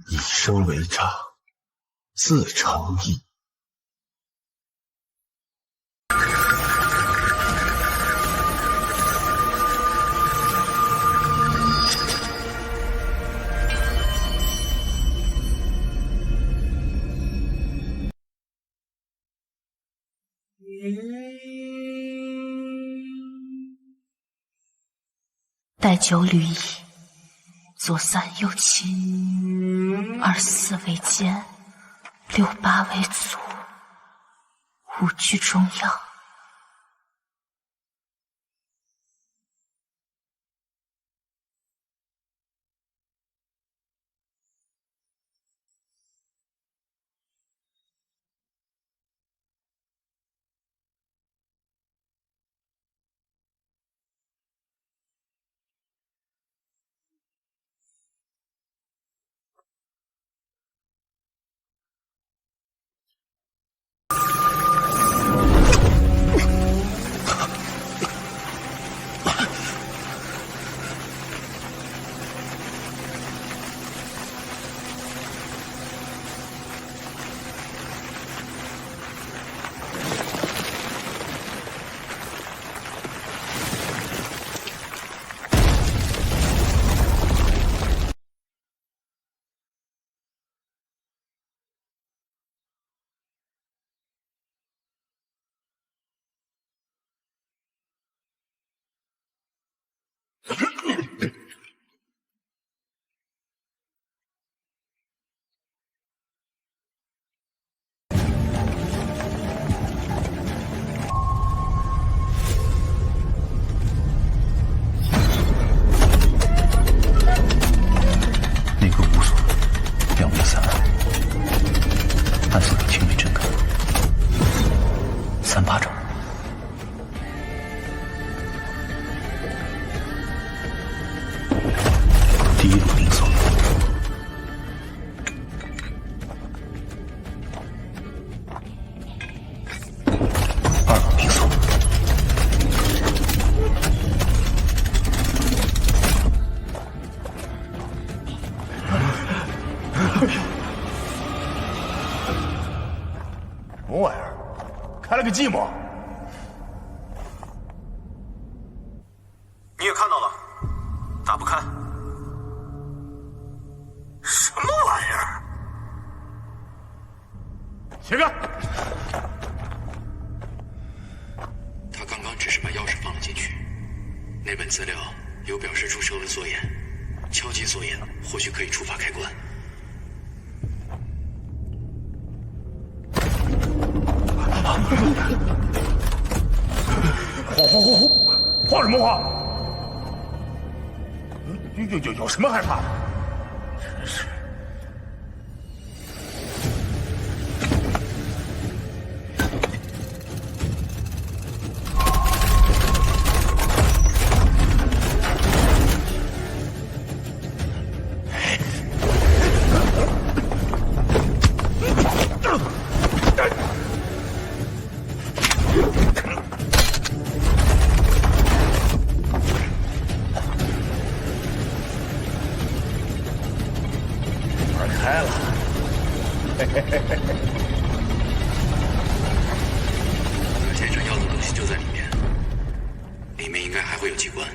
以身为杖，自成义。待9履矣，左3右7，2、4为肩，6、8为足，5居中央。什么玩意儿？开了个寂寞。你也看到了，打不开。什么玩意儿？起开！他刚刚只是把钥匙放了进去，那本资料有表示出声纹锁眼，敲击锁眼或许可以触发开关。画什么画？有什么害怕的？真是。开了，我先生要的东西就在里面，里面应该还会有机关，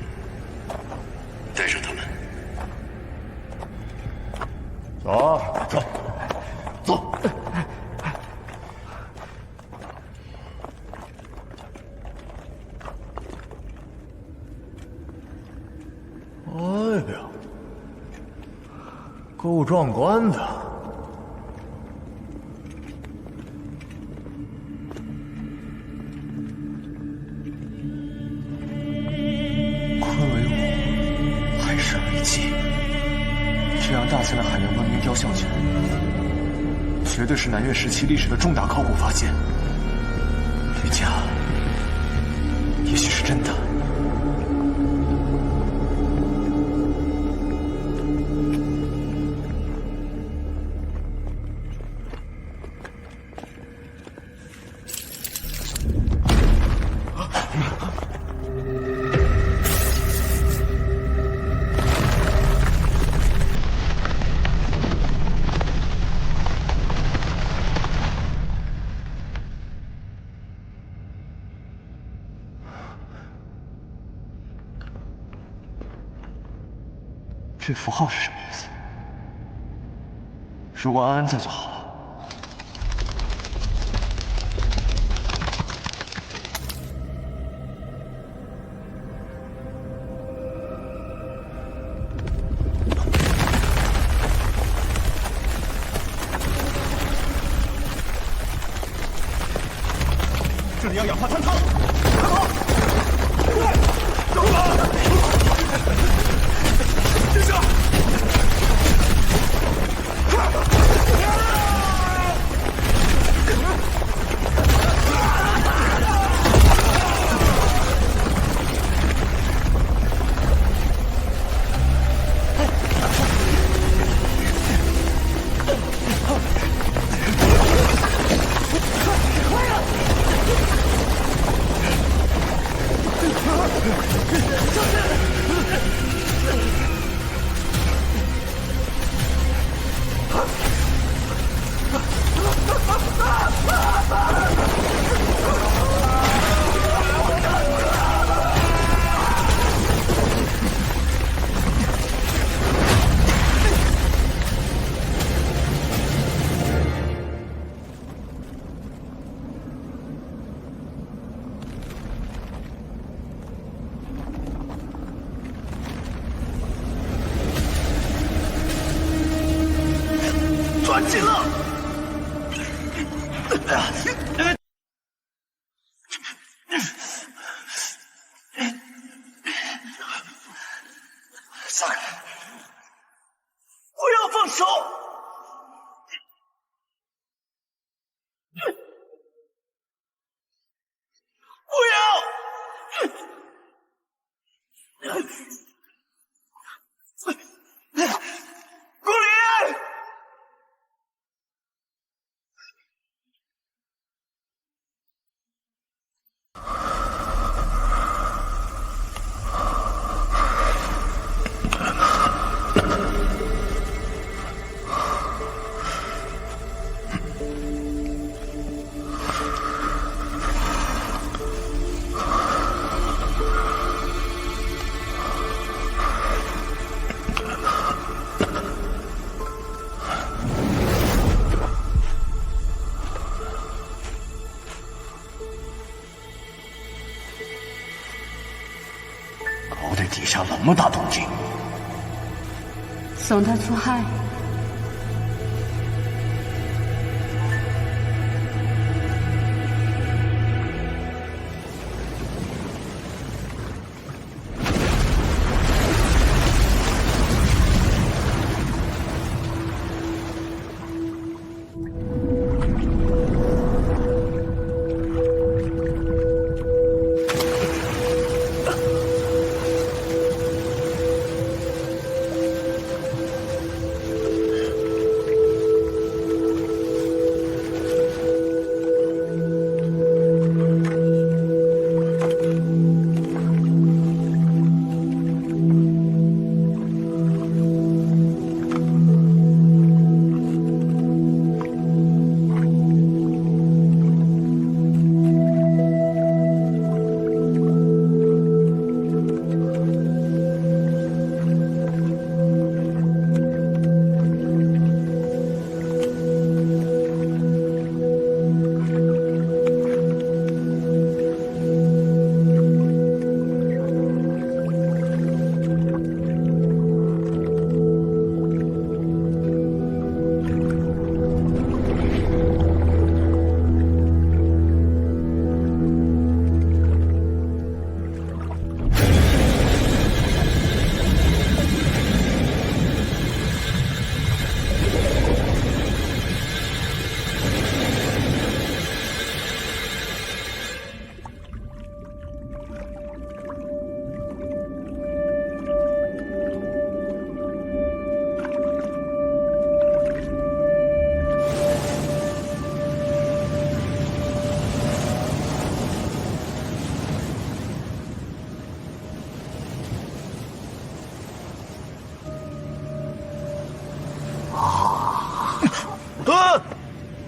带上他们。走。哎呀，够壮观的。坤为武，海神为基，这样大型的海洋文明雕像群，绝对是南越时期历史的重大考古发现。吕家，也许是真的。这符号是什么意思？如果安安在就好了。这里要氧化坍塌，快跑！快，走吧！接下！抓紧了！撒开！不要放手！不要！顾里！狗队底下那么大动静，送他出海。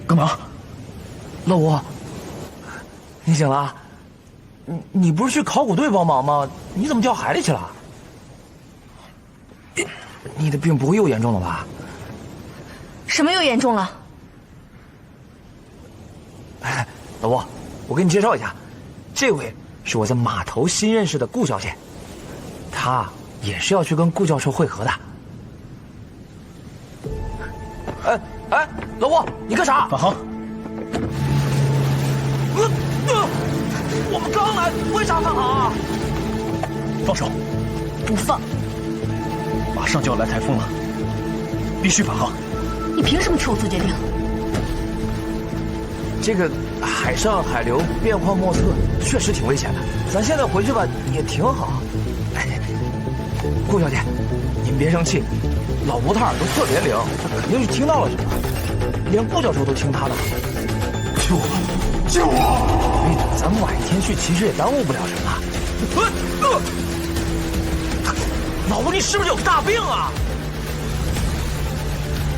干嘛？老吴，你醒了？你不是去考古队帮忙吗？你怎么掉海里去了？你的病不会又严重了吧？什么又严重了？哎，老吴，我给你介绍一下，这位是我在码头新认识的顾小姐，她也是要去跟顾教授会合的。哎，老吴，你干啥？法航，我们刚来，为啥返航啊？放手！不放！马上就要来台风了，必须返航。你凭什么替我做决定？这个海上海流变幻莫测，确实挺危险的。咱现在回去吧，也挺好。哎，顾小姐，您别生气，老吴他耳朵特别灵，他肯定是听到了什么，连顾教授都听他的。救我！救我！咱们晚一天去，其实也耽误不了什么。老吴，你是不是有大病啊？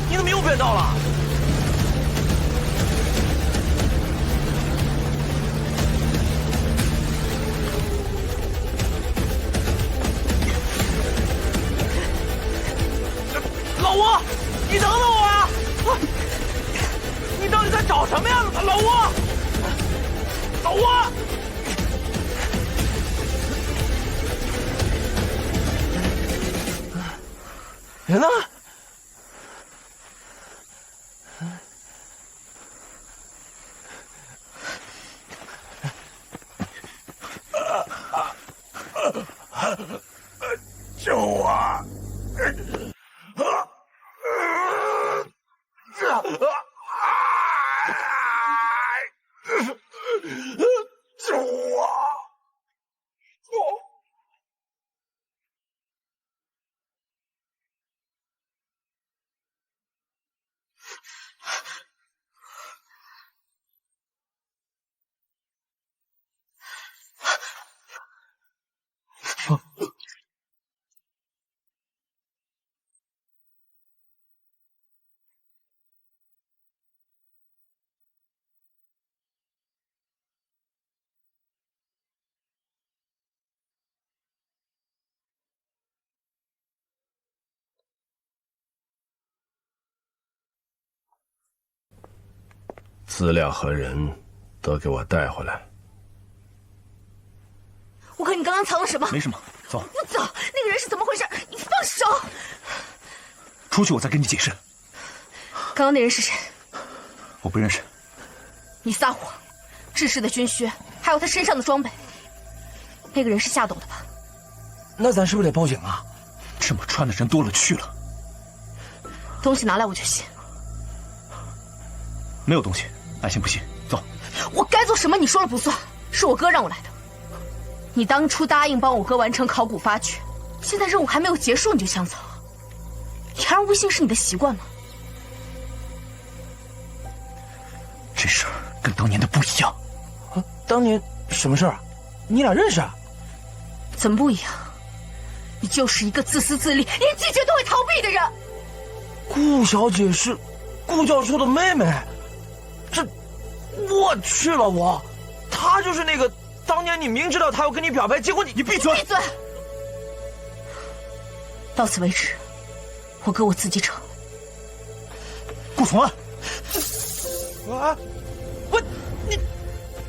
你怎么又变道了？老吴，你等等我啊！你到底在找什么呀，老吴？老吴！人呢？救我！救我！资料和人都给我带回来。我看你刚刚藏了什么？没什么，走。不走！那个人是怎么回事？你放手！出去，我再跟你解释。刚刚那人是谁？我不认识。你撒谎！志士的军靴，还有他身上的装备，那个人是夏斗的吧？那咱是不是得报警啊？这么穿的人多了去了。东西拿来我就信。没有东西，爱信不信。走。我该做什么你说了不算，是我哥让我来的。你当初答应帮我哥完成考古发掘，现在任务还没有结束你就想走，言而无信是你的习惯吗？这事儿跟当年的不一样。啊，当年什么事儿啊？你俩认识啊？怎么不一样？你就是一个自私自利、连拒绝都会逃避的人。顾小姐是顾教授的妹妹，这我去了我，她就是那个当年你明知道她要跟你表白，结果你闭嘴！闭嘴！到此为止，我哥我自己扯。顾从安，啊！你，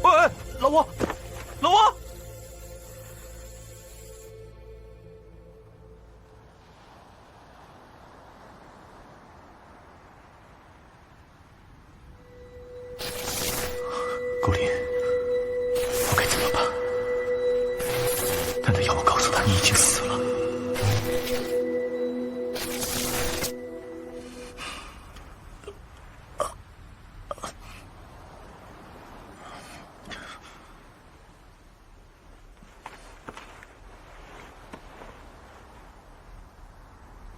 喂，老吴，老吴！顾林，我该怎么办？难道要我告诉他你已经死了？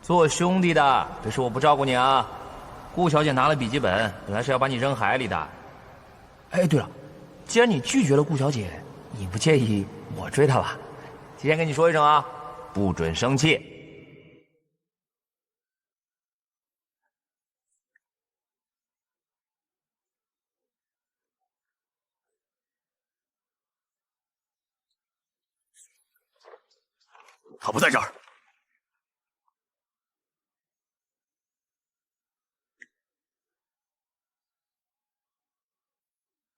做兄弟的，别说我不照顾你啊！顾小姐拿了笔记本，本来是要把你扔海里的。哎，对了，既然你拒绝了顾小姐，你不介意我追她吧？提前跟你说一声啊，不准生气。他不在这儿。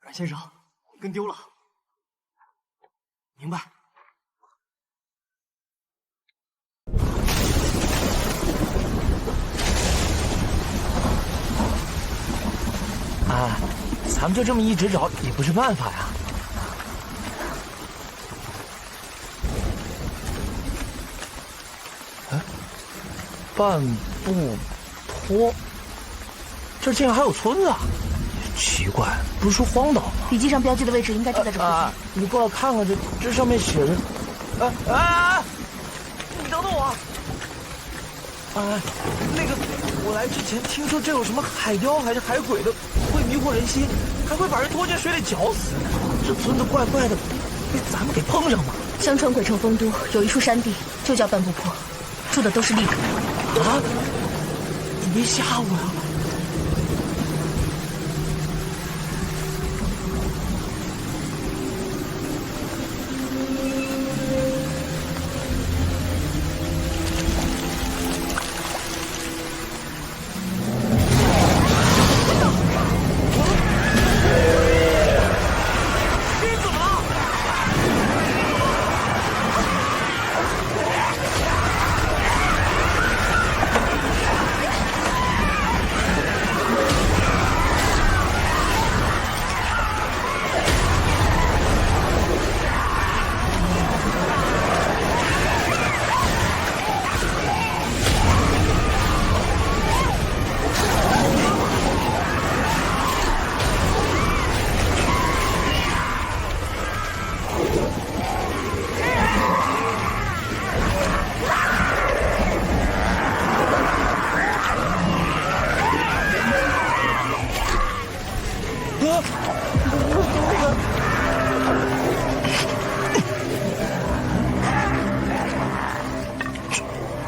冉先生，跟丢了。明白。啊，咱们就这么一直找也不是办法呀。哎，半步坡，这竟然还有村子啊！奇怪，不是说荒岛吗？笔记上标记的位置应该就在这附近。你过来看看，这上面写着……你等等我！那个，我来之前听说这有什么海雕还是海鬼的，会迷惑人心，还会把人拖进水里绞死。这村子怪怪的，被咱们给碰上了。相传鬼城丰都有一处山地，就叫半步坡，住的都是厉鬼。啊！你别吓我呀！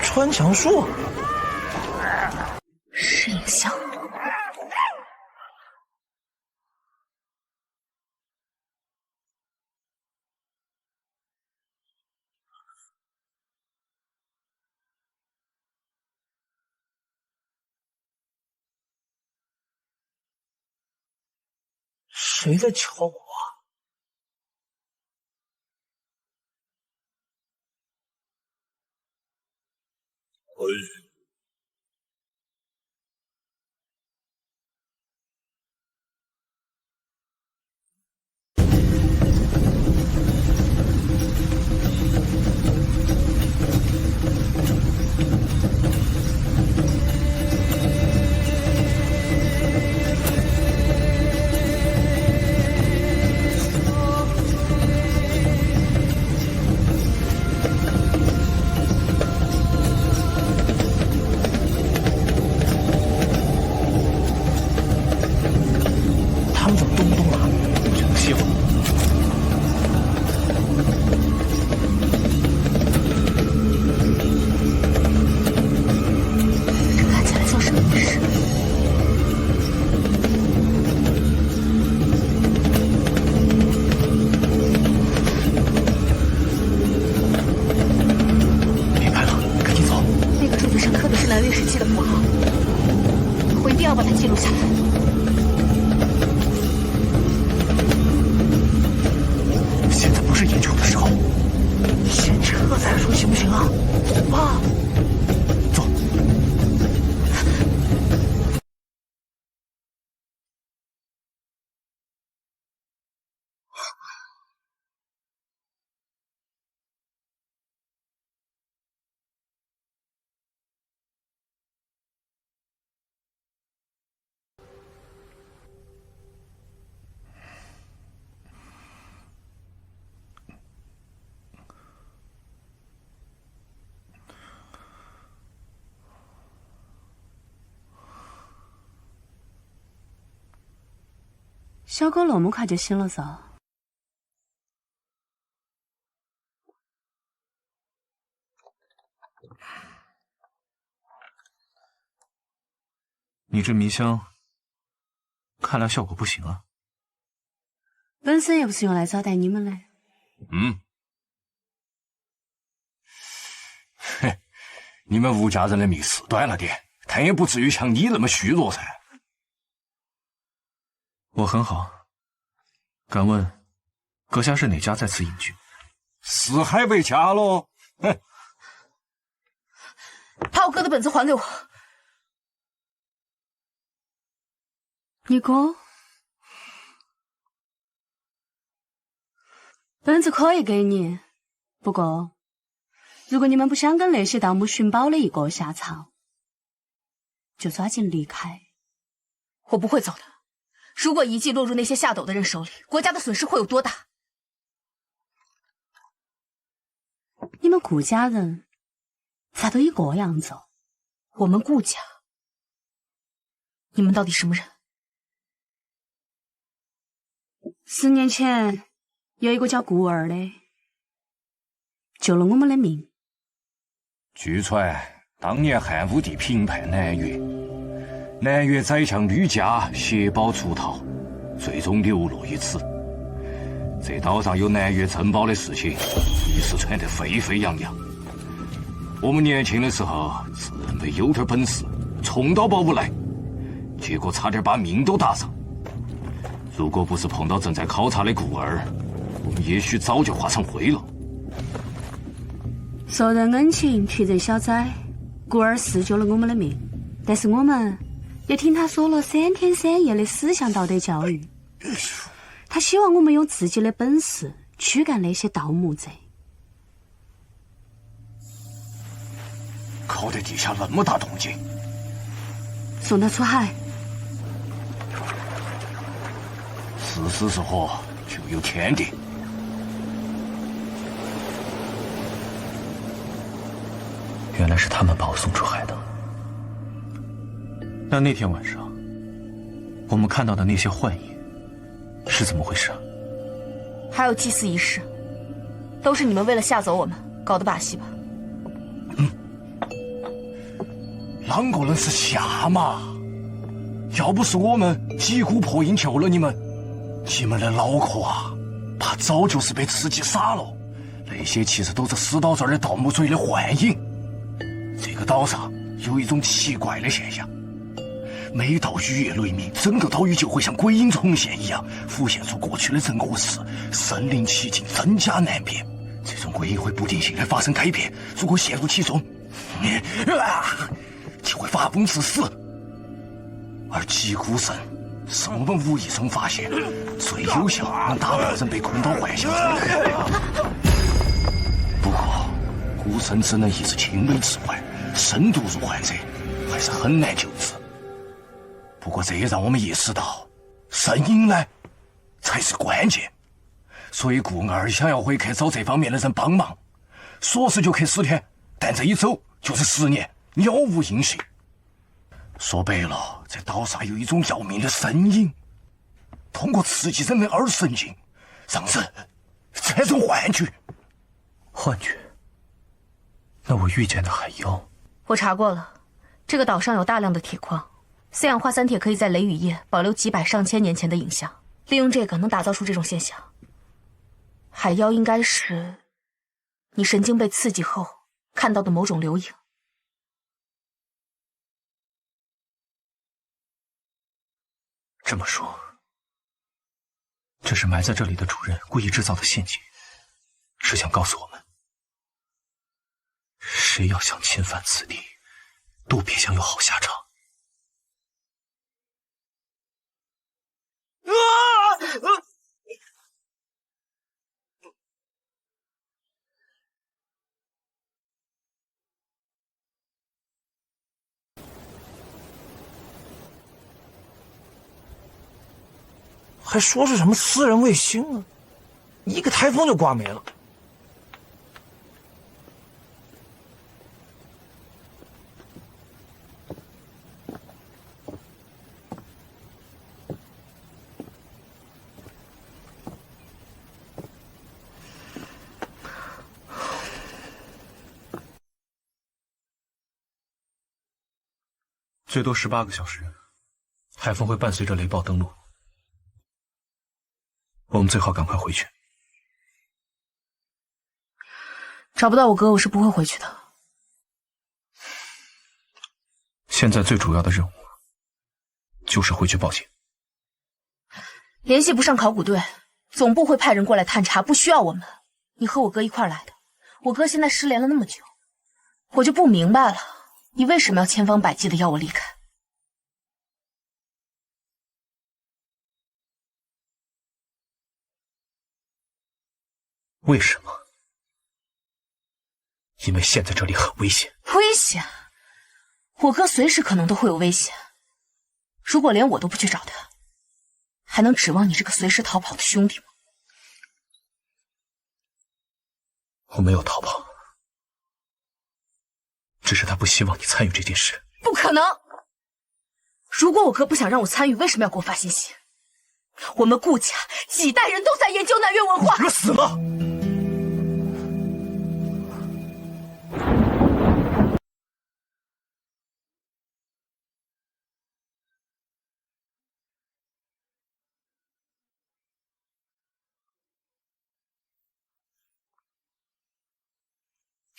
穿墙术是影像。谁在敲我？他们怎么动不动了？真气我！这看起来像是密室。明白了，赶紧走。那个柱子上刻的是南越时期的符号，我一定要把它记录下来。现在不是研究的时候，先撤再说行不行啊？啊！走。小狗那么快就醒了噻？你这迷香，看来效果不行啊。本身也不是用来招待你们的。嘿，你们吴家人的命是短了点，但也不至于像你那么虚弱噻。我很好，敢问，阁下是哪家在此隐居？四海为家喽！哼，把我哥的本子还给我。你哥？本子可以给你，不过，如果你们不想跟那些盗墓寻宝的一个下场，就抓紧离开。我不会走的。如果遗迹落入那些下斗的人手里，国家的损失会有多大？你们顾家人咋都一个样子？我们顾家，你们到底什么人？10年前，有一个叫顾儿的，救了我们的命。据传，当年汉武帝平叛南越，南越宰相吕嘉携宝出逃，最终流落于此。这岛上有南越珍宝的事情，一时传得沸沸扬扬。我们年轻的时候，自认为有点本事，冲到宝物来，结果差点把命都搭上。如果不是碰到正在考察的顾儿，我们也许早就化成灰了。受人恩情，取人小灾，顾儿是救了我们的命，但是我们也听他说了3天3夜的思想道德教育。他希望我们用自己的本事驱赶那些盗墓贼。搞得地下那么大动静，送他出海。是死是活，就有天定。原来是他们把我送出海的。那天晚上，我们看到的那些幻影是怎么回事啊？还有祭祀仪式，都是你们为了吓走我们搞的把戏吧？啷个能是吓嘛？要不是我们击鼓破音救了你们，你们的脑壳啊，怕早就是被刺激傻了。那些其实都是死岛这儿的盗墓贼的幻影。这个岛上有一种奇怪的现象，每到雨夜雷鸣，整个岛屿就会像鬼影重现一样，浮现出过去的人和事，身临其境，真假难辨。这种鬼影会不定性的发生改变，如果陷入其中，就会发疯致死。而击鼓声是我们无意中发现最有效能打破人被困到幻想中的。不过鼓声只能抑制轻微致幻，深度入患者还是很难救治。不过这也让我们意识到，声音呢才是关键。所以顾二想要回去找这方面的人帮忙，说是就去10天，但这一走就是10年，杳无音讯。说白了，这岛上有一种要命的声音，通过刺激人的耳神经，让人产生幻觉。幻觉？那我遇见的海妖？我查过了，这个岛上有大量的铁矿，4氧化三铁可以在雷雨夜保留几百上千年前的影像，利用这个能打造出这种现象。海妖应该是你神经被刺激后看到的某种流影。这么说，这是埋在这里的主人故意制造的陷阱，是想告诉我们，谁要想侵犯此地，都别想有好下场。还说是什么私人卫星啊，一个台风就刮没了。最多18个小时，海风会伴随着雷暴登陆。我们最好赶快回去。找不到我哥，我是不会回去的。现在最主要的任务就是回去报警。联系不上考古队，总部会派人过来探查，不需要我们。你和我哥一块来的，我哥现在失联了那么久，我就不明白了，你为什么要千方百计的要我离开？为什么？因为现在这里很危险。危险？我哥随时可能都会有危险。如果连我都不去找他，还能指望你这个随时逃跑的兄弟吗？我没有逃跑，只是他不希望你参与这件事。不可能！如果我哥不想让我参与，为什么要给我发信息？我们顾家几代人都在研究南越文化。你哥死了！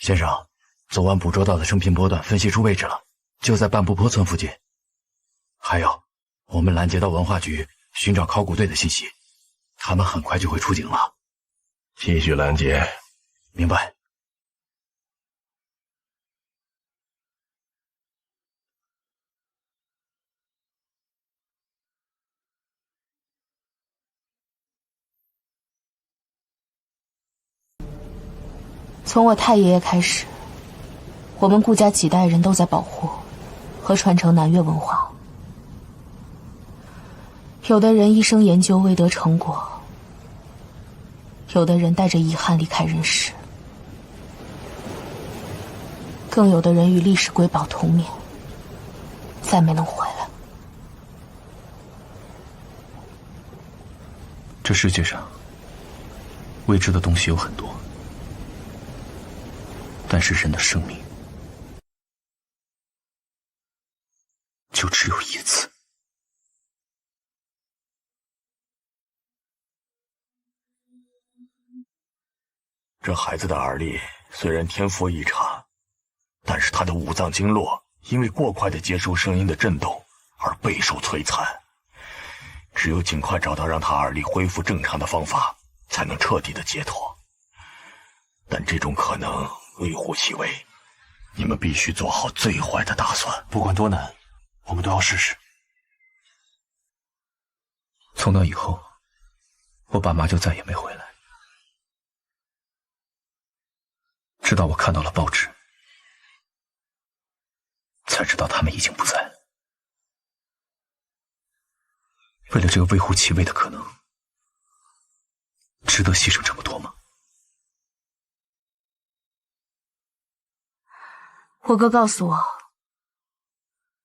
先生，昨晚捕捉到的生平波段分析出位置了，就在半步坡村附近。还有，我们拦截到文化局寻找考古队的信息，他们很快就会出警了。继续拦截。明白。从我太爷爷开始，我们顾家几代人都在保护和传承南越文化。有的人一生研究未得成果，有的人带着遗憾离开人世，更有的人与历史瑰宝同眠，再没能回来。这世界上未知的东西有很多，但是人的生命就只有一次。这孩子的耳力虽然天赋异常，但是他的五脏经络因为过快的接收声音的震动而备受摧残。只有尽快找到让他耳力恢复正常的方法，才能彻底的解脱。但这种可能微乎其微，你们必须做好最坏的打算。不管多难，我们都要试试。从那以后，我爸妈就再也没回来。直到我看到了报纸，才知道他们已经不在了。为了这个微乎其微的可能，值得牺牲这么多吗？我哥告诉我，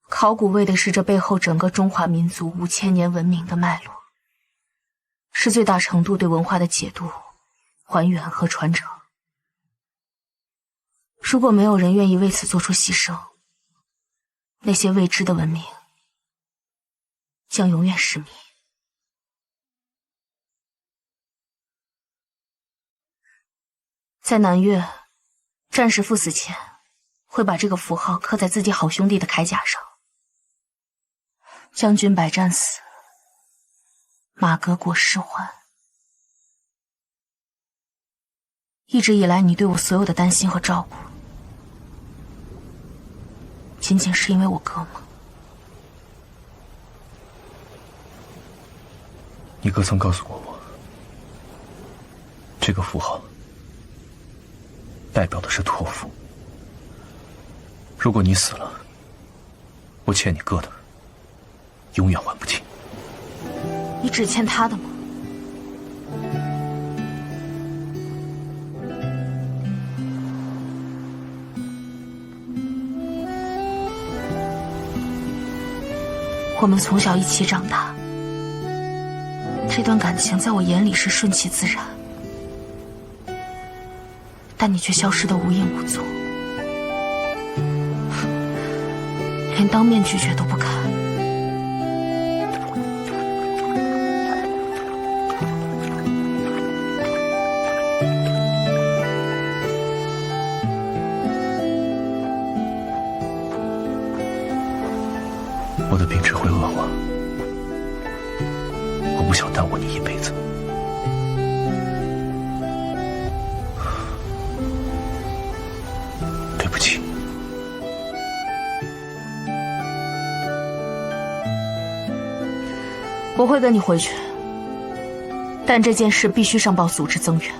考古为的是这背后整个中华民族5000年文明的脉络，是最大程度对文化的解读、还原和传承。如果没有人愿意为此做出牺牲，那些未知的文明将永远是谜。在南越，战士赴死前会把这个符号刻在自己好兄弟的铠甲上。将军百战死，马革裹尸还。一直以来你对我所有的担心和照顾，仅仅是因为我哥吗？你哥曾告诉过我，这个符号代表的是托付。如果你死了，我欠你哥的永远还不清。你只欠他的吗？我们从小一起长大，这段感情在我眼里是顺其自然，但你却消失得无影无踪，连当面拒绝都不敢。我的病只会恶化，我不想耽误你一辈子。我会跟你回去，但这件事必须上报组织增援。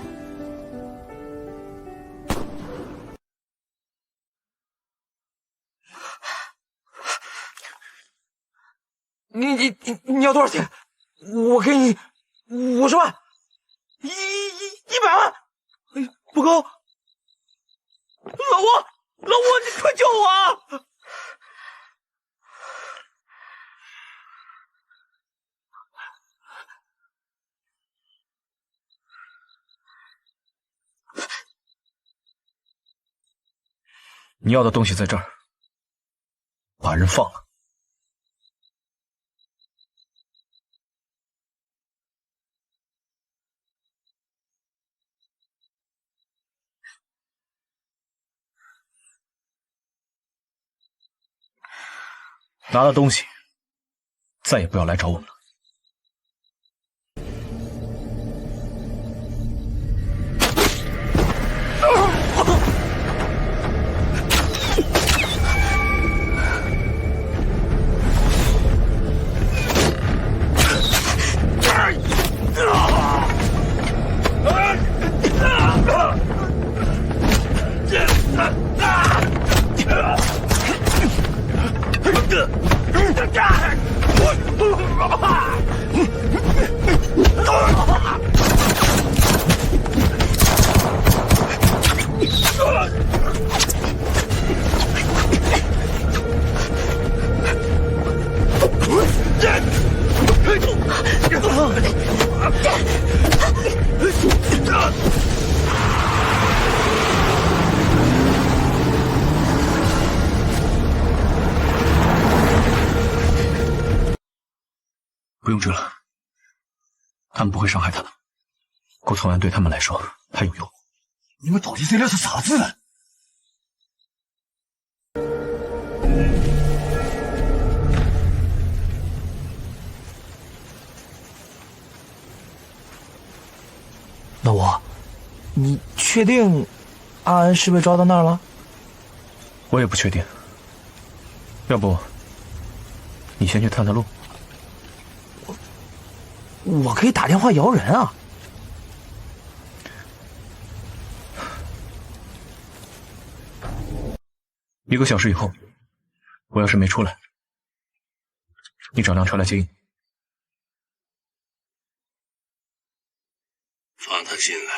你要多少钱？我给你50万，100万，不够。老吴，你快救我啊！你要的东西在这儿，把人放了。拿了东西，再也不要来找我们了。不用治了，他们不会伤害他的。顾从安对他们来说还有用。你们到底在聊些啥子呢？老吴，你确定阿安是被抓到那儿了？我也不确定。要不，你先去探探路。我可以打电话摇人啊。1个小时以后，我要是没出来，你找辆车来接应。放他进来。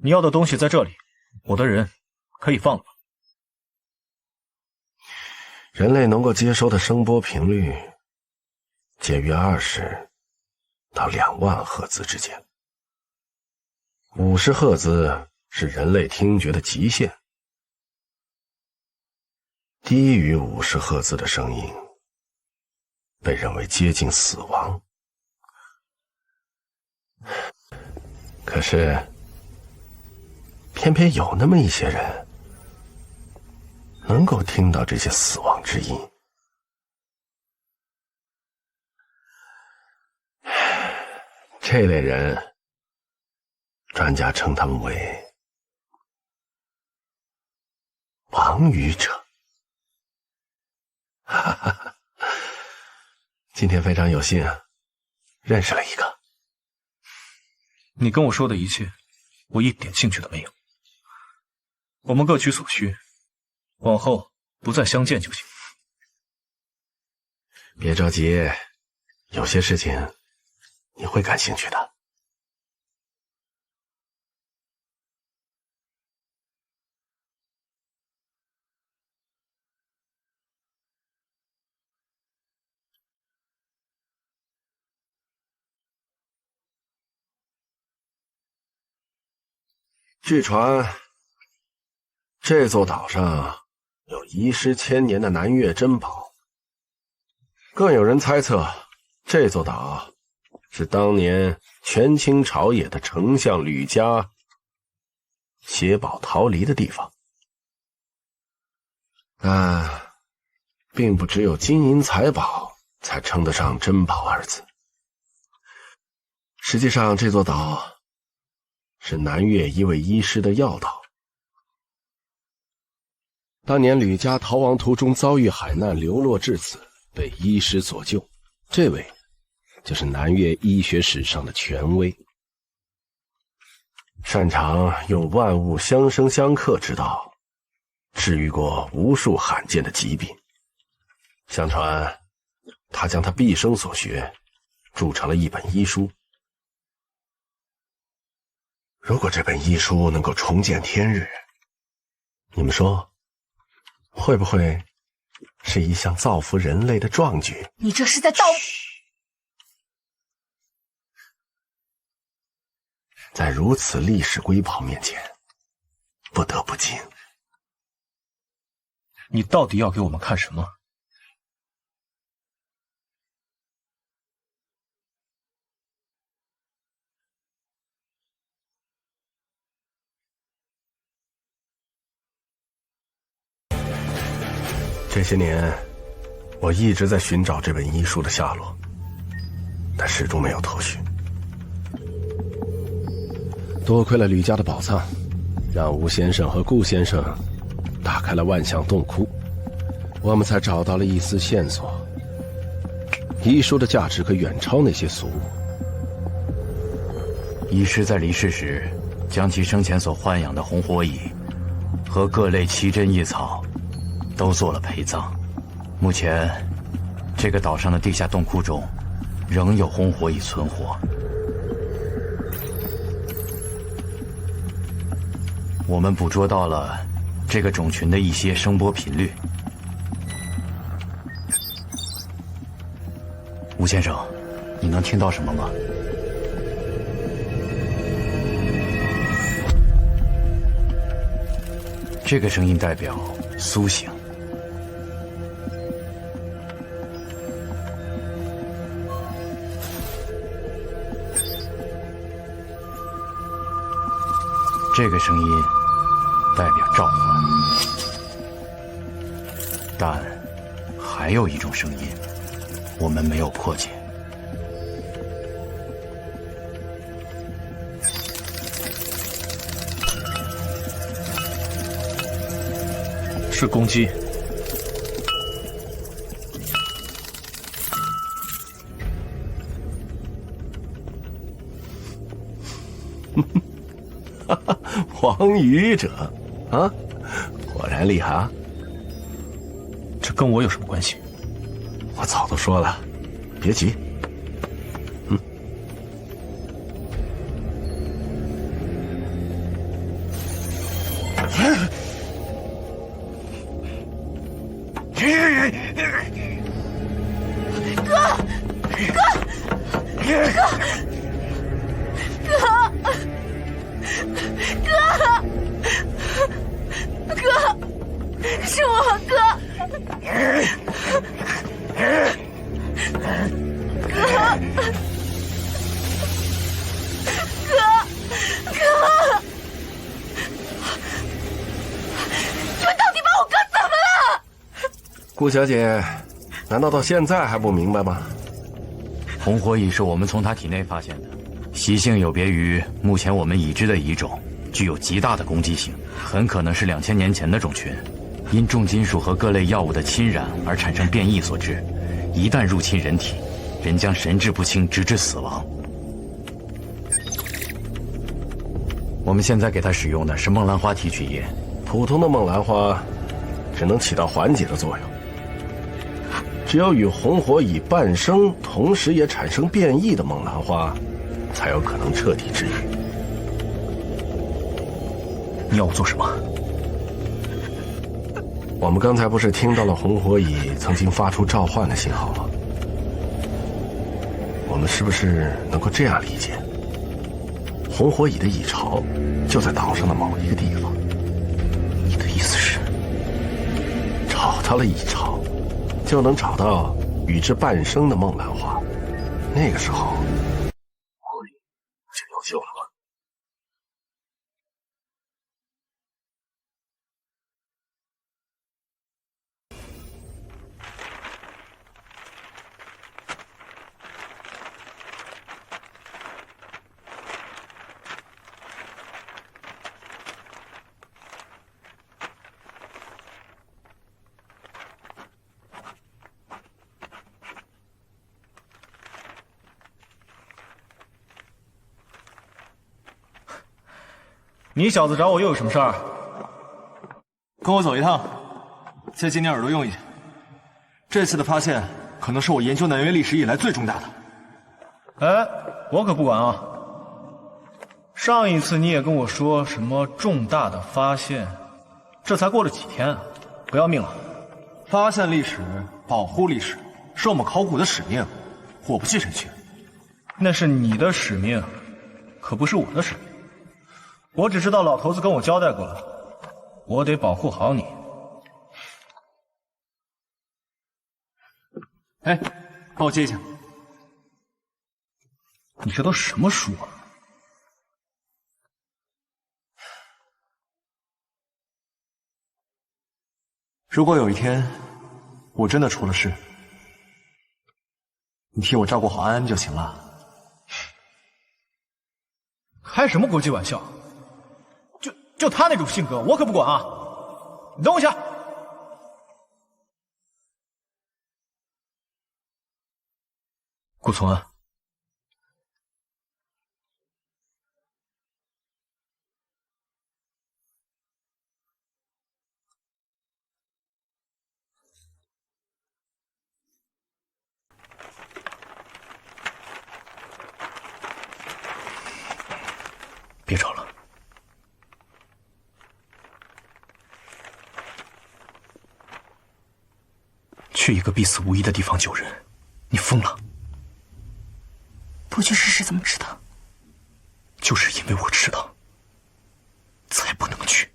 你要的东西在这里，我的人可以放了。人类能够接收的声波频率介于20到2万赫兹之间，50赫兹是人类听觉的极限，低于50赫兹的声音被认为接近死亡。可是偏偏有那么一些人能够听到这些死亡之音。这类人，专家称他们为亡语者。哈哈哈，今天非常有幸认识了一个。你跟我说的一切，我一点兴趣都没有。我们各取所需，往后不再相见就行。别着急，有些事情你会感兴趣的。据传，这座岛上有遗失千年的南越珍宝，更有人猜测，这座岛是当年权倾朝野的丞相吕家携宝逃离的地方。但并不只有金银财宝才称得上珍宝二字。实际上，这座岛是南越一位医师的要道。当年吕家逃亡途中遭遇海难，流落至此，被医师所救。这位就是南越医学史上的权威，擅长用万物相生相克之道，治愈过无数罕见的疾病。相传，他将他毕生所学铸成了一本医书。如果这本医书能够重见天日，你们说，会不会是一项造福人类的壮举？你这是在造……在如此历史瑰宝面前，不得不敬。你到底要给我们看什么？这些年，我一直在寻找这本医书的下落，但始终没有头绪。多亏了吕家的宝藏，让吴先生和顾先生打开了万象洞窟，我们才找到了一丝线索。医书的价值可远超那些俗物。医师在离世时，将其生前所豢养的红火蚁和各类奇珍异草都做了陪葬。目前，这个岛上的地下洞窟中，仍有红火蚁存活。我们捕捉到了这个种群的一些声波频率。吴先生，你能听到什么吗？这个声音代表苏醒。这个声音代表召唤，但还有一种声音，我们没有破解。是公鸡。王愚者，啊，果然厉害啊！这跟我有什么关系？我早都说了，别急。是我哥，哥，你们到底把我哥怎么了？顾小姐，难道到现在还不明白吗？红火蚁是我们从他体内发现的，习性有别于目前我们已知的蚁种，具有极大的攻击性，很可能是2000年前的种群，因重金属和各类药物的侵染而产生变异所致。一旦入侵人体，人将神志不清，直至死亡。我们现在给他使用的是梦兰花提取液，普通的梦兰花只能起到缓解的作用，只有与红火蚁伴生，同时也产生变异的梦兰花，才有可能彻底治愈。你要我做什么？我们刚才不是听到了红火蚁曾经发出召唤的信号吗？我们是不是能够这样理解？红火蚁的蚁巢就在岛上的某一个地方。你的意思是，找到了蚁巢，就能找到与之伴生的梦兰花。那个时候，火蚁就有救了吧？你小子找我又有什么事儿？跟我走一趟，借今年耳朵用一下。这次的发现可能是我研究南岳历史以来最重大的。哎，我可不管啊！上一次你也跟我说什么重大的发现，这才过了几天啊，不要命了？发现历史，保护历史，是我们考古的使命，我不计臣去。那是你的使命，可不是我的使命。我只知道老头子跟我交代过了，我得保护好你。哎，帮我接一下。你这都什么书啊？如果有一天我真的出了事，你替我照顾好安安就行了。开什么国际玩笑？就他那种性格，我可不管啊！你等我一下。顾从安，别吵了。去一个必死无疑的地方救人，你疯了？不去试试怎么知道？就是因为我知道，才不能去。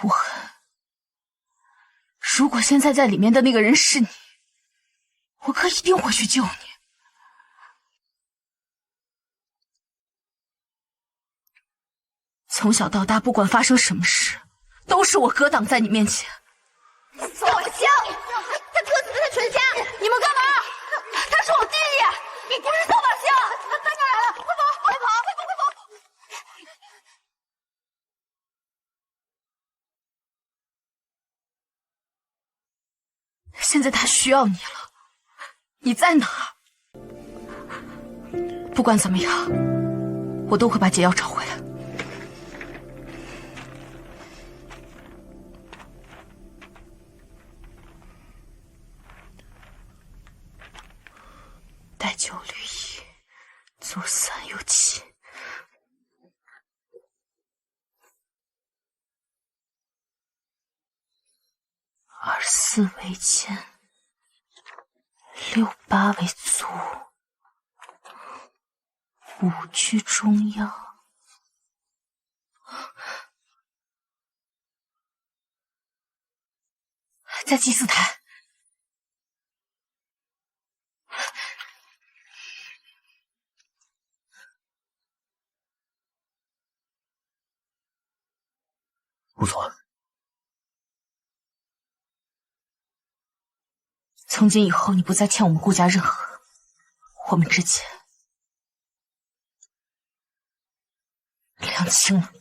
我恨，如果现在在里面的那个人是你，我哥一定会去救你。从小到大，不管发生什么事，都是我哥挡在你面前。左相，他割死了他全家，你们干嘛？他是我弟弟，你不是扫把星。他这来了，快跑，快跑，快跑，快跑！现在他需要你了，你在哪？不管怎么样，我都会把解药找回来。带9缕衣，左3右7。24为肩，68为足，5居中央。在祭祀台。顾总，从今以后，你不再欠我们顾家任何，我们之间两清了。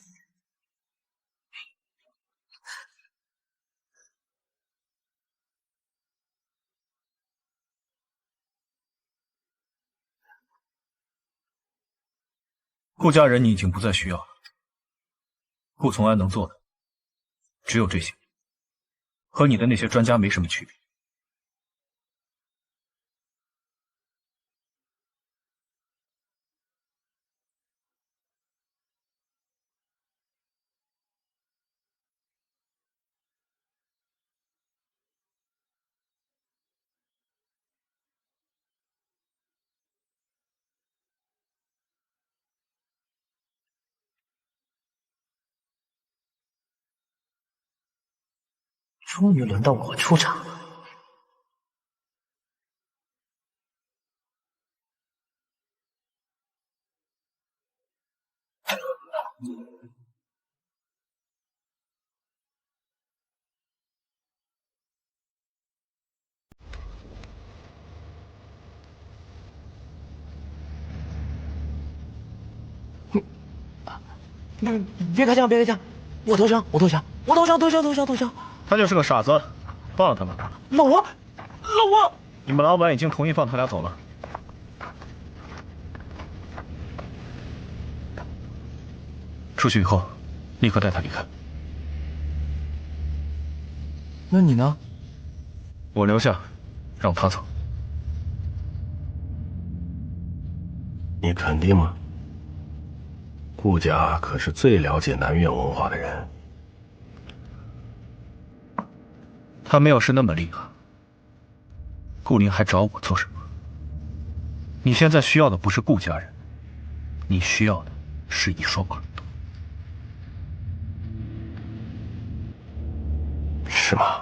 顾家人你已经不再需要了。顾从安能做的只有这些，和你的那些专家没什么区别。终于轮到我出场了。别开枪，别开枪！我投降，我投降，我投降，投降！他就是个傻子，放了他吧。老王，你们老板已经同意放他俩走了。出去以后，立刻带他离开。那你呢？我留下，让他走。你肯定吗？顾家可是最了解南苑文化的人。他没有是那么厉害。顾灵还找我做什么？你现在需要的不是顾家人，你需要的是一双耳朵。是吗？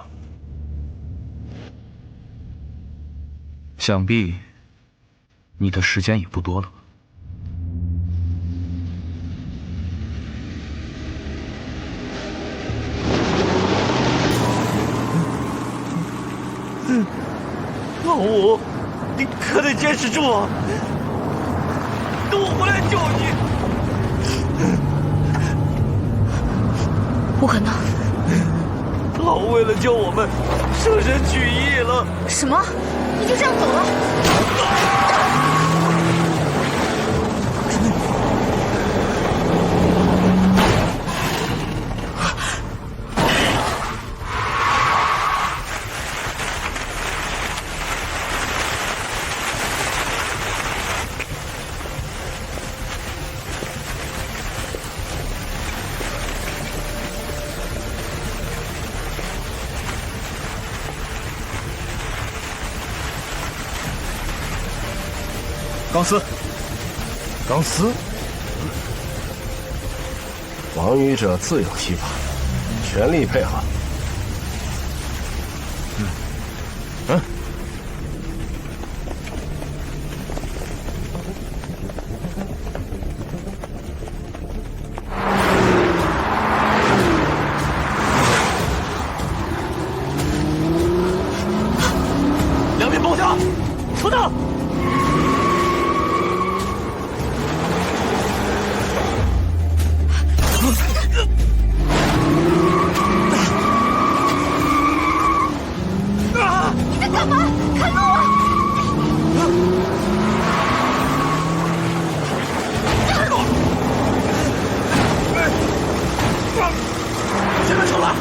想必你的时间也不多了吧？老五，你可得坚持住啊！等我回来救你！不可能！老五为了救我们，舍身取义了。什么？你就这样走了？钢丝，钢丝，王愚者自有其法，全力配合。两边包夹，出动！你在干嘛？看路啊！前面出来！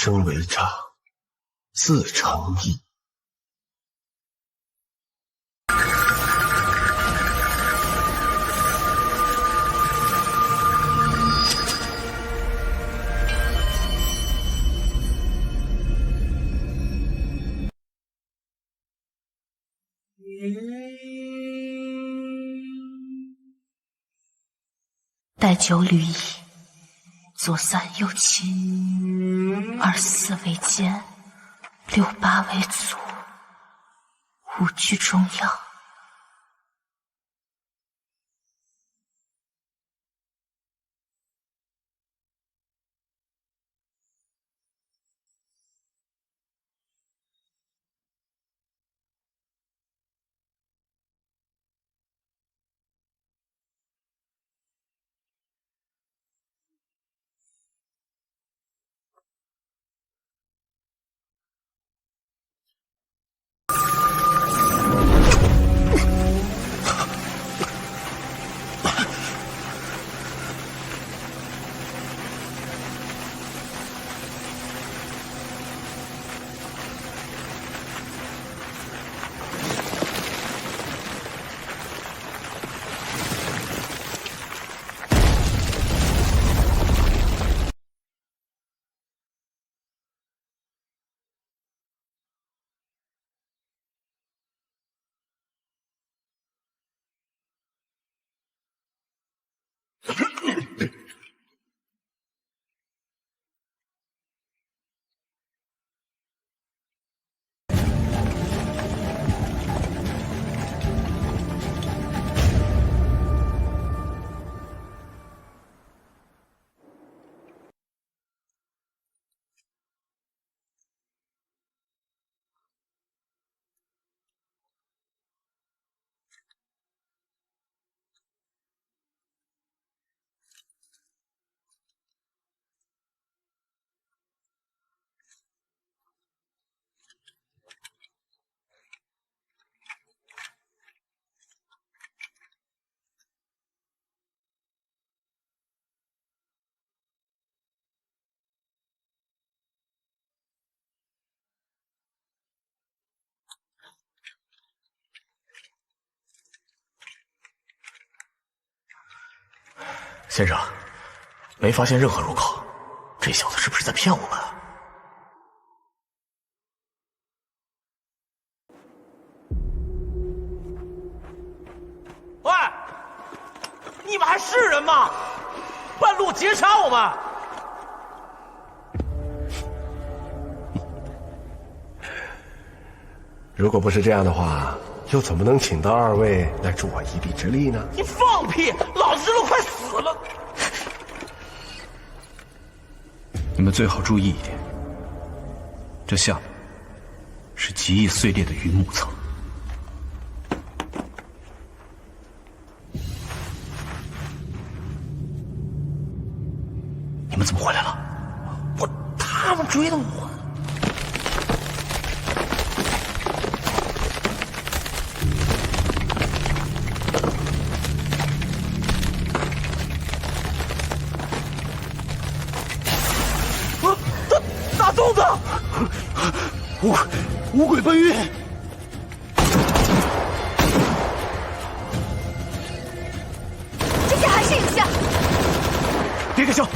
生为渣，自成义。待九履矣，左三右七，24为肩，68为足，5居中央。先生，没发现任何入口，这小子是不是在骗我们？喂，你们还是人吗？半路截杀我们！如果不是这样的话，又怎么能请到二位来助我一臂之力呢？你放屁！老子都快死了！你们最好注意一点，这下面是极易碎裂的云母层。你们怎么回来了？他们追的我。大粽子，五鬼奔月，这些还是影像。别开枪！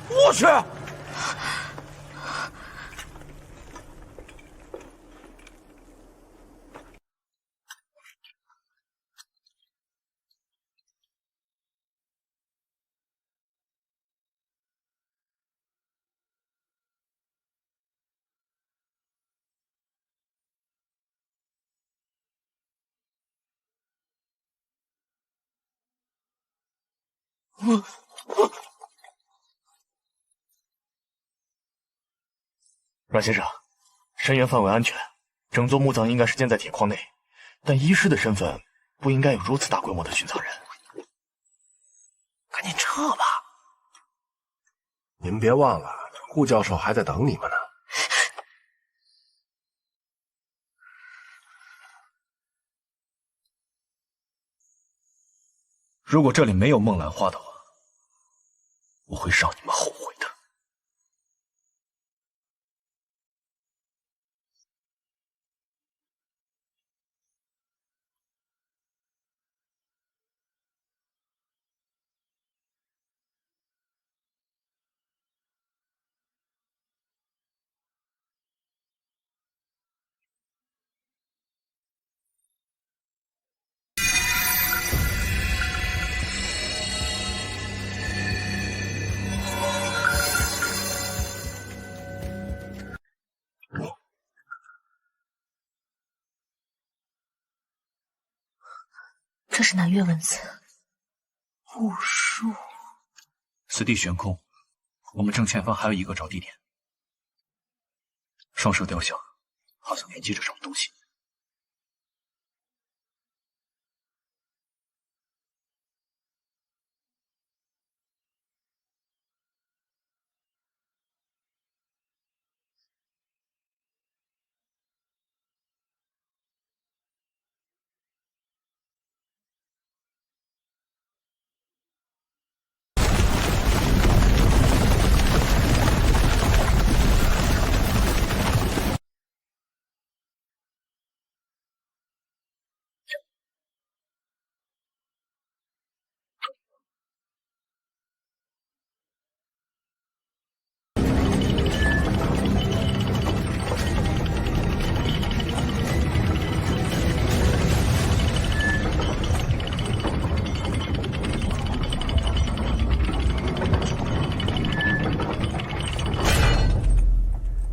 我去！阮先生，深渊范围安全，整座墓葬应该是建在铁矿内，但医师的身份不应该有如此大规模的寻藏人。赶紧撤吧！您别忘了，顾教授还在等你们呢。如果这里没有梦兰花的话，我会让你们后悔的。这是南岳文字，巫术。此地悬空，我们正前方还有一个找地点。双手雕像，好像连接着什么东西。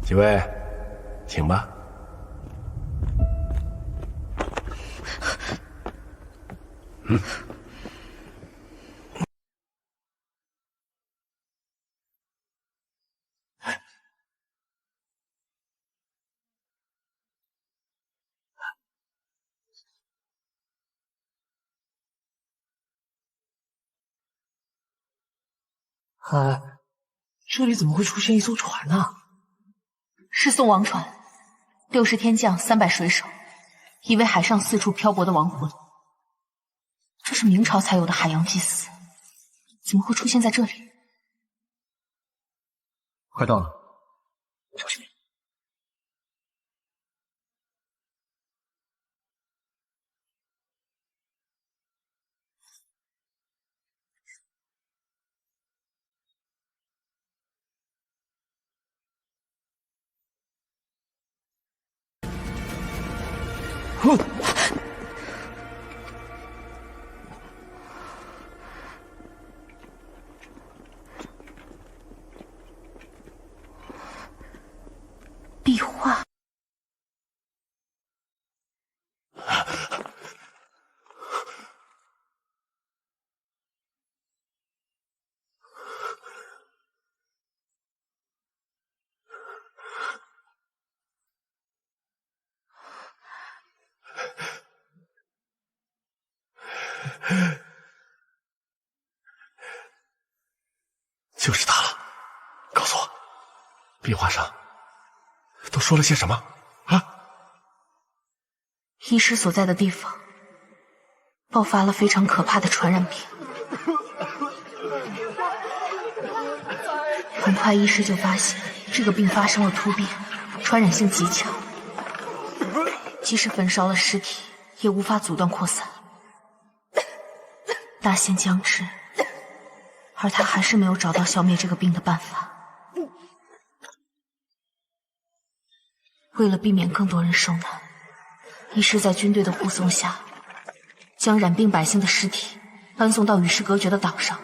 几位，请吧。这里怎么会出现一艘船呢？是宋王船，60天将，300水手，一位海上四处漂泊的亡魂。这是明朝才有的海洋祭祀，怎么会出现在这里？快到了，小心点。壁画。就是他了，告诉我，壁画上都说了些什么啊？医师所在的地方爆发了非常可怕的传染病，很快医师就发现这个病发生了突变，传染性极强，即使焚烧了尸体也无法阻断扩散。大限将至，而他还是没有找到消灭这个病的办法。为了避免更多人受难，医师在军队的护送下，将染病百姓的尸体搬送到与世隔绝的岛上。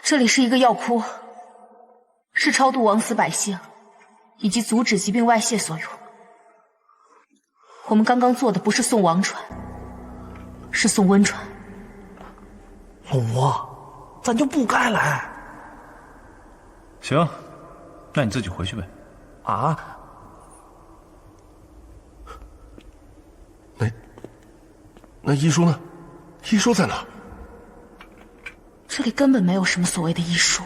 这里是一个药窟，是超度枉死百姓以及阻止疾病外泄所用。我们刚刚做的不是送王传，是送温传。老吴，咱就不该来。行，那你自己回去呗。啊？那医书呢？医书在哪？这里根本没有什么所谓的医书。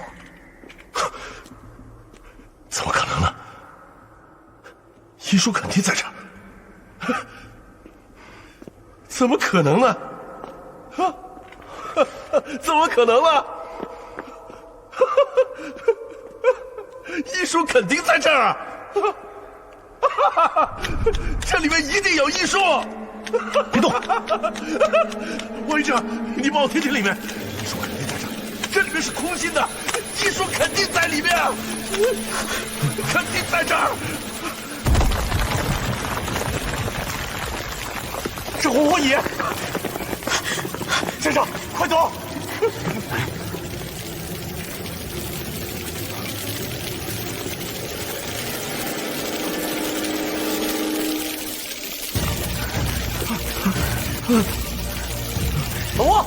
怎么可能呢？医书肯定在这儿。怎么可能呢？怎么可能呢？医书肯定在这儿啊！这里面一定有医书。别动！王医者，你帮我听听里面，医书肯定在这儿，这里面是空心的，医书肯定在里面，肯定在这儿。是红火蚁，先生，快走！老吴，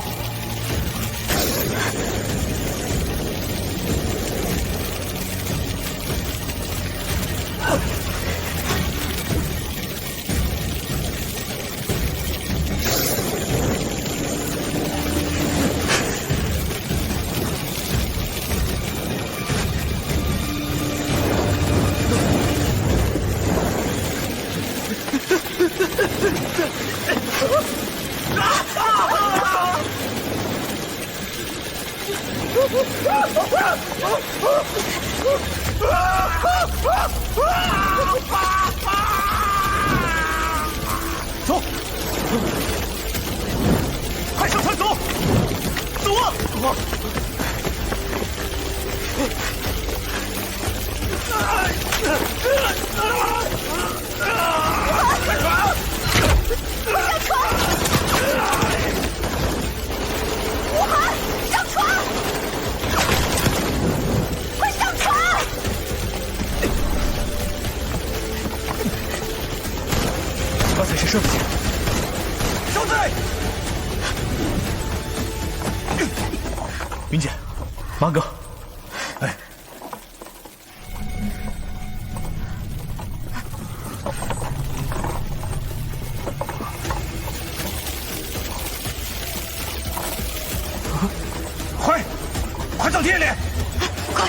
走，快上船走，走啊！吴涵，上船！快上船！刚才谁射的箭？小子！云姐，马哥，哎，快到店里！快！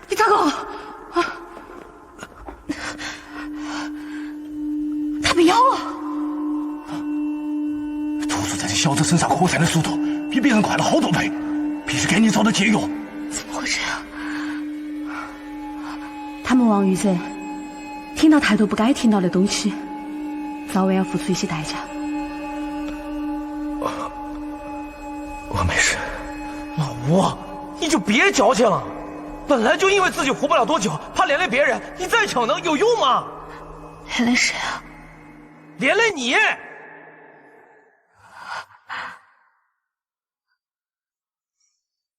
你大哥，他被妖了。毒素在这小子身上扩散的速度比别人快了好多倍，必是给你找的解药。怎么会这样？他们王玉者听到太多不该听到的东西，早晚要付出一些代价。我没事。老吴，你就别矫情了。本来就因为自己活不了多久，怕连累别人，你再逞能有用吗？连累谁啊？连累你！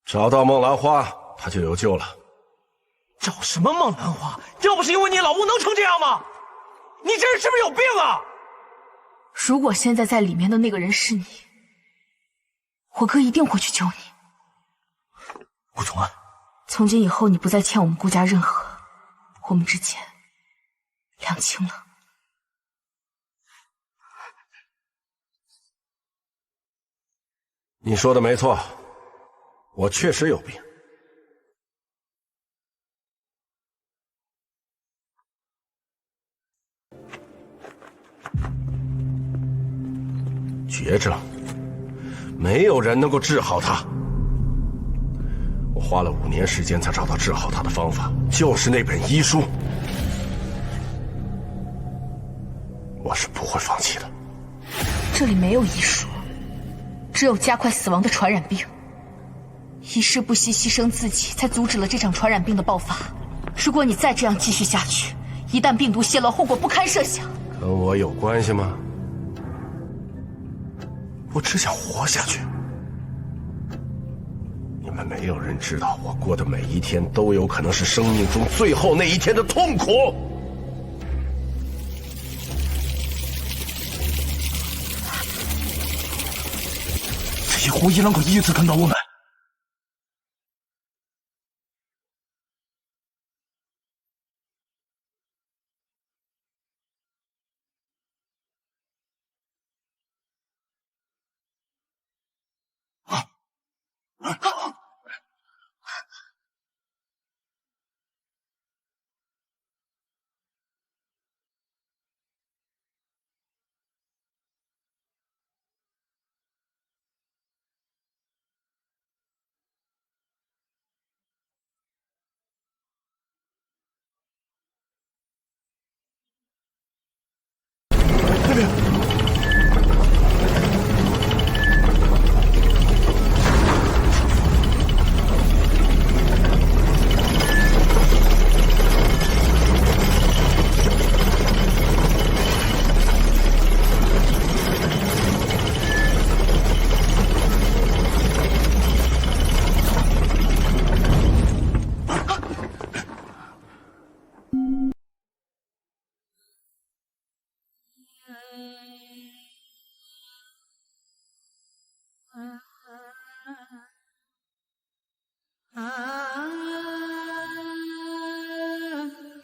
找到孟兰花，他就有救了。找什么孟兰花？要不是因为你，老吴能成这样吗？你这人是不是有病啊？如果现在在里面的那个人是你，我哥一定会去救你。顾从安，从今以后，你不再欠我们顾家任何，我们之间两清了。你说的没错，我确实有病。绝症，没有人能够治好他。我花了5年时间才找到治好他的方法，就是那本医书。我是不会放弃的。这里没有医书，只有加快死亡的传染病。一世不惜牺牲自己，才阻止了这场传染病的爆发。如果你再这样继续下去，一旦病毒泄露，后果不堪设想。跟我有关系吗？我只想活下去。你们没有人知道，我过的每一天都有可能是生命中最后那一天的痛苦。这些狐疑能够一次看到我们。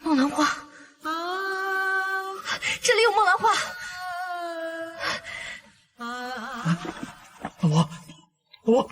梦兰花，这里有梦兰花。我。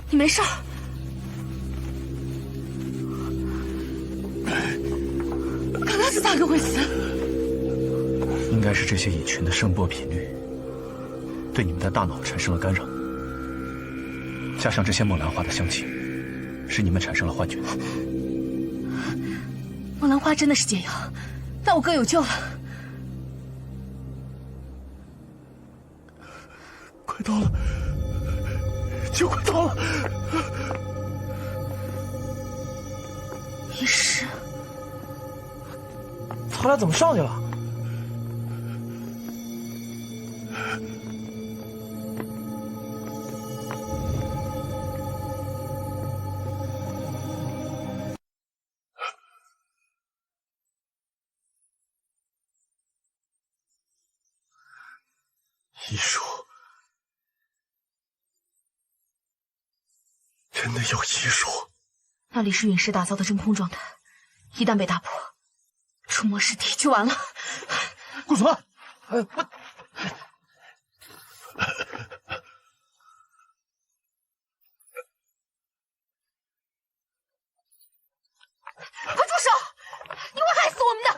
你没事儿？那是咋个回事？应该是这些蚁群的声波频率对你们的大脑产生了干扰，加上这些梦兰花的香气，使你们产生了幻觉。梦兰花真的是解药，那我哥有救了。快到了，就快到了。医师，他俩怎么上去了？医术，真的有医术？那里是陨石打造的真空状态，一旦被打破，触摸尸体就完了。顾子曼，快住手！你会害死我们的！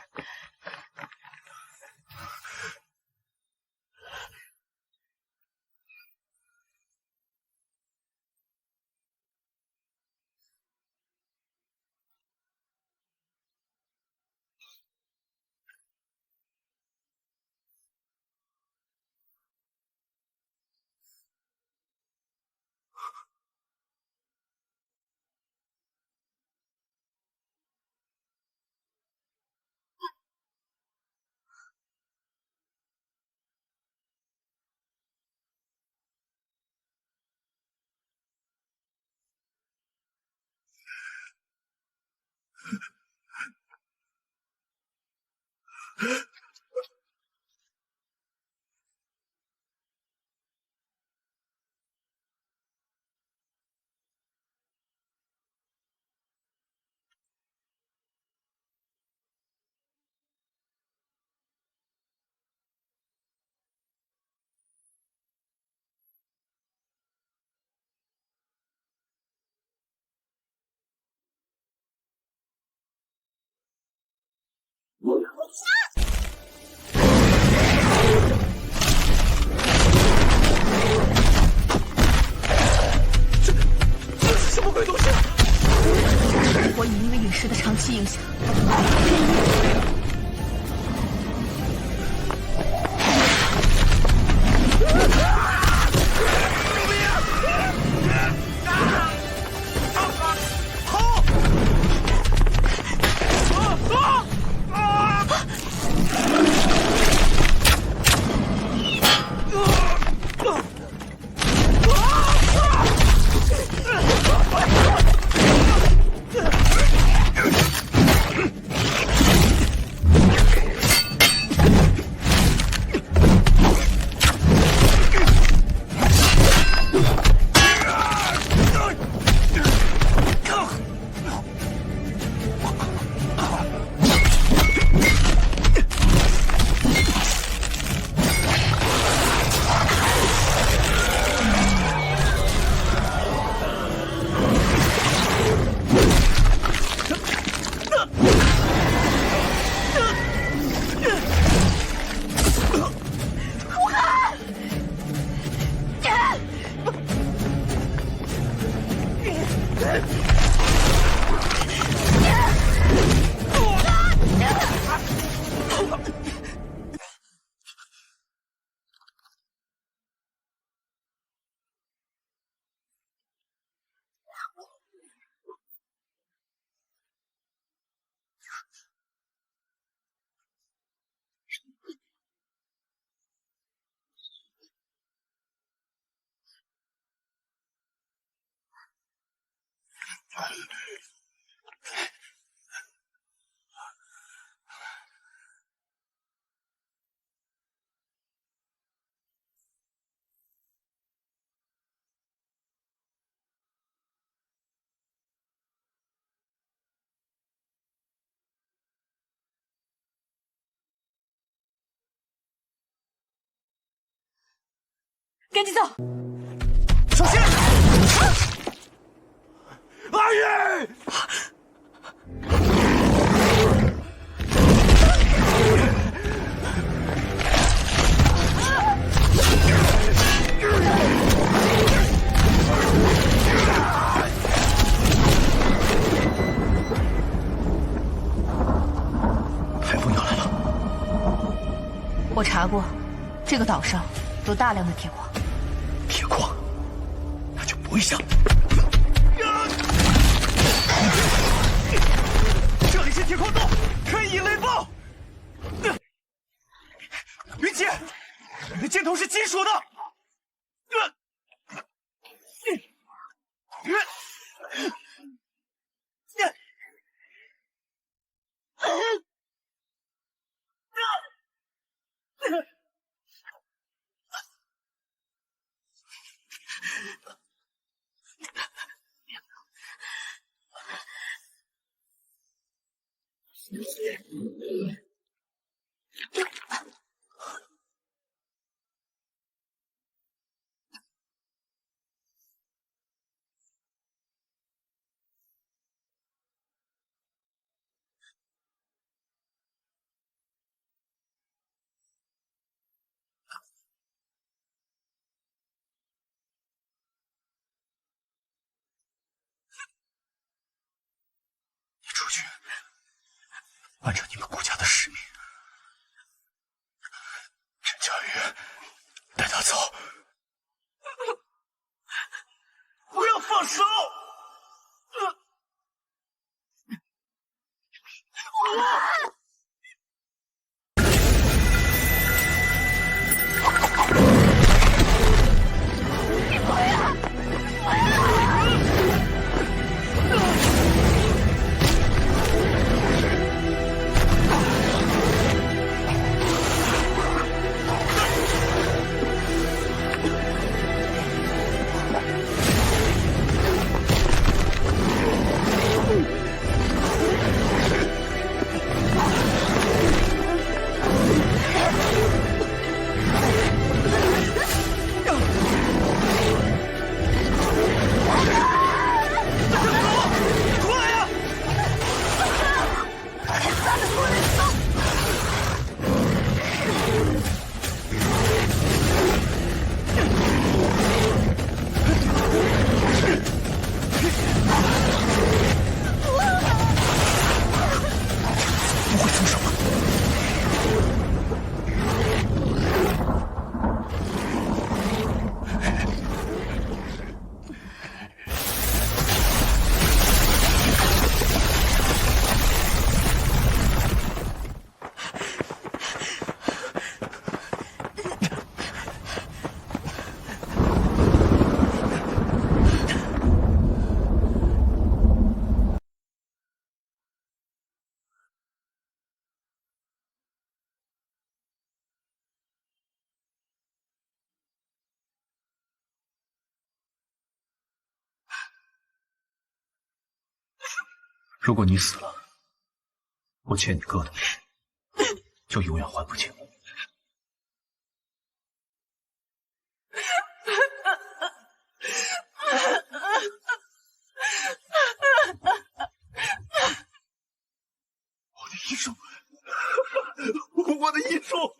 这是什么鬼东西？火影因为陨石的长期影响，赶紧走！小心！阿玉！台风要来了。我查过，这个岛上有大量的铁矿。铁矿，那就不会响。这里是铁矿洞，可以引雷暴。云姐，你的箭头是金属的。去，完成你们顾家的使命。陈佳玉，带他走。不要放手！如果你死了，我欠你哥的就永远还不清。我的遗书，我的遗书。